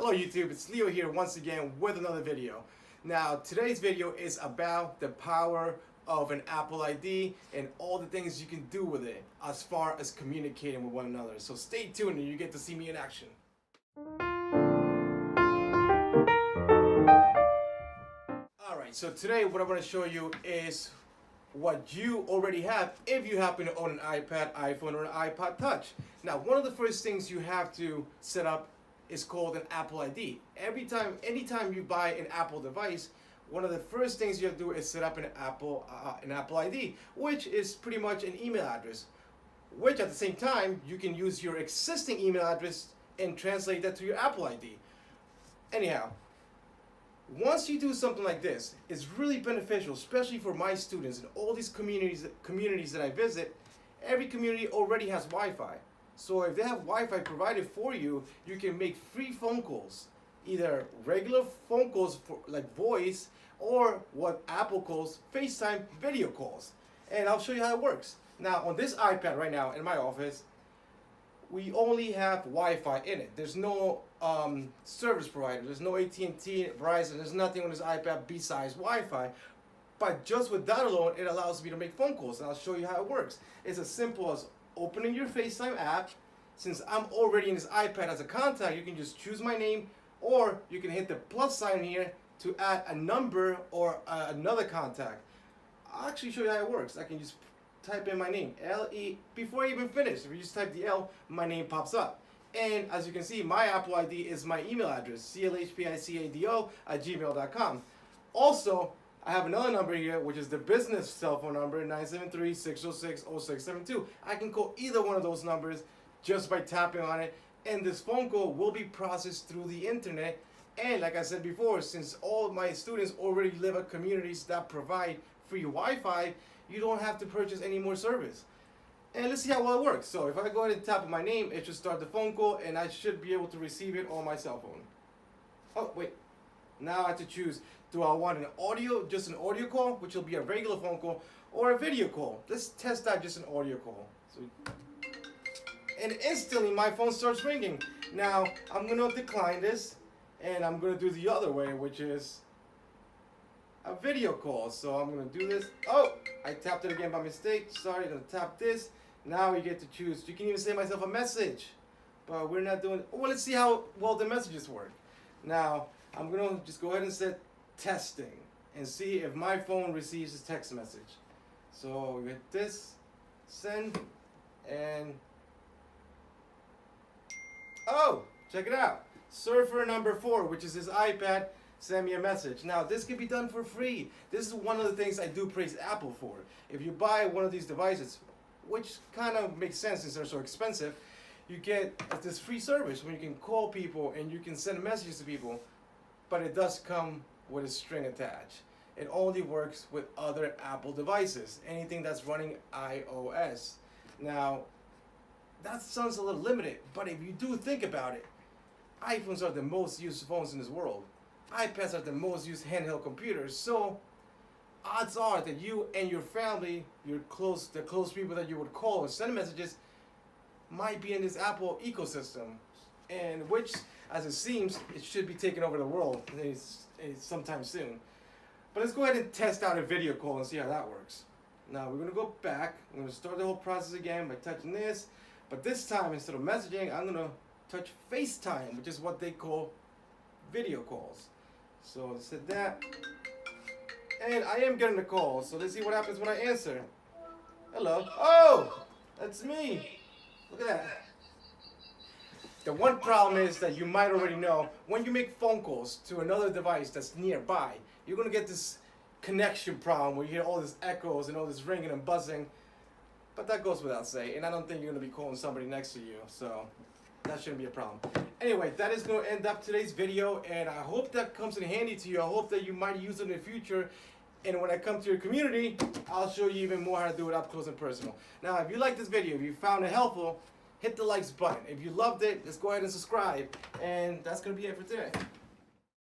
Hello YouTube, it's Leo here once again with another video. Now today's video is about the power of an Apple ID and all the things you can do with it as far as communicating with one another. So stay tuned and you get to see me in action. Alright, so today what I'm going to show you is what you already have if you happen to own an iPad, iPhone, or an iPod Touch. Now one of the first things you have to set up is called an Apple ID. Anytime you buy an Apple device, one of the first things you have to do is set up an Apple ID, which is pretty much an email address, which at the same time you can use your existing email address and translate that to your Apple ID. Anyhow, once you do something like this, it's really beneficial, especially for my students and all these communities that I visit. Every community already has Wi-Fi. So if they have Wi-Fi provided for you, you can make free phone calls, either regular phone calls for like voice or what Apple calls Facetime video calls. And I'll show you how it works. Now on this iPad right now in my office, we only have Wi-Fi in it. There's no service provider. There's no AT&T, Verizon. There's nothing on this iPad besides Wi-Fi. But just with that alone, it allows me to make phone calls. And I'll show you how it works. It's as simple as opening your FaceTime app. Since I'm already in this iPad as a contact, you can just choose my name, or you can hit the plus sign here to add a number or another contact. I'll actually show you how it works. I can just type in my name, L-E, before I even finish. If you just type the L, my name pops up. And as you can see, my Apple ID is my email address, clhpicado@gmail.com. Also, I have another number here, which is the business cell phone number, 973-606-0672. I can call either one of those numbers just by tapping on it, and this phone call will be processed through the internet. And like I said before, since all my students already live in communities that provide free Wi-Fi, you don't have to purchase any more service. And let's see how well it works. So if I go ahead and tap on my name, it should start the phone call, and I should be able to receive it on my cell phone. Oh, wait. Now I have to choose, do I want just an audio call, which will be a regular phone call, or a video call? Let's test out just an audio call. And instantly my phone starts ringing. Now I'm going to decline this, and I'm going to do the other way, which is a video call. So I'm going to do this. Oh, I tapped it again by mistake. Sorry, I'm going to tap this. Now you get to choose. You can even send myself a message, but we're not doing. Well, let's see how well the messages work. Now I'm going to just go ahead and set testing and see if my phone receives a text message. So we hit this, send, and oh, check it out. Surfer number 4, which is his iPad, send me a message. Now this can be done for free. This is one of the things I do praise Apple for. If you buy one of these devices, which kind of makes sense since they're so expensive, you get this free service where you can call people and you can send messages to people. But it does come with a string attached. It only works with other Apple devices, anything that's running iOS. Now, that sounds a little limited, but if you do think about it, iPhones are the most used phones in this world. iPads are the most used handheld computers, so odds are that you and your family, the close people that you would call or send messages, might be in this Apple ecosystem, and which, as it seems, it should be taking over the world sometime soon. But let's go ahead and test out a video call and see how that works. Now we're going to go back. I'm going to start the whole process again by touching this. But this time, instead of messaging, I'm going to touch FaceTime, which is what they call video calls. So let's hit that. And I am getting a call. So let's see what happens when I answer. Hello. Oh, that's me. Look at that. The one problem is that you might already know, when you make phone calls to another device that's nearby, you're going to get this connection problem where you hear all this echoes and all this ringing and buzzing. But that goes without saying, and I don't think you're going to be calling somebody next to you, so that shouldn't be a problem. Anyway, that is going to end up today's video, and I hope that comes in handy to you. I hope that you might use it in the future, and when I come to your community, I'll show you even more how to do it up close and personal. Now, if you like this video, if you found it helpful, hit the likes button. If you loved it, let's go ahead and subscribe, and that's going to be it for today.